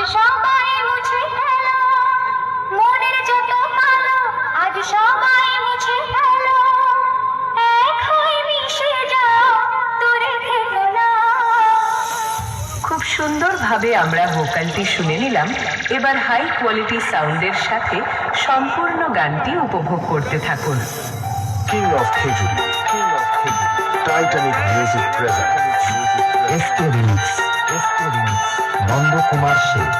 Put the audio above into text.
সবাই মুছে ফেলো মনের যত কালো, আজ সবাই মুছে ফেলো, এক হয়ে মিশে যাও, দূরে থেকো না। খুব সুন্দরভাবে আমরা ভোকালটি শুনে নিলাম। এবার হাই কোয়ালিটি সাউন্ডের সাথে সম্পূর্ণ গানটি উপভোগ করতে থাকুন। King of Khejuri, Titanic Music present. SK remix, Nanda Kumar Sen.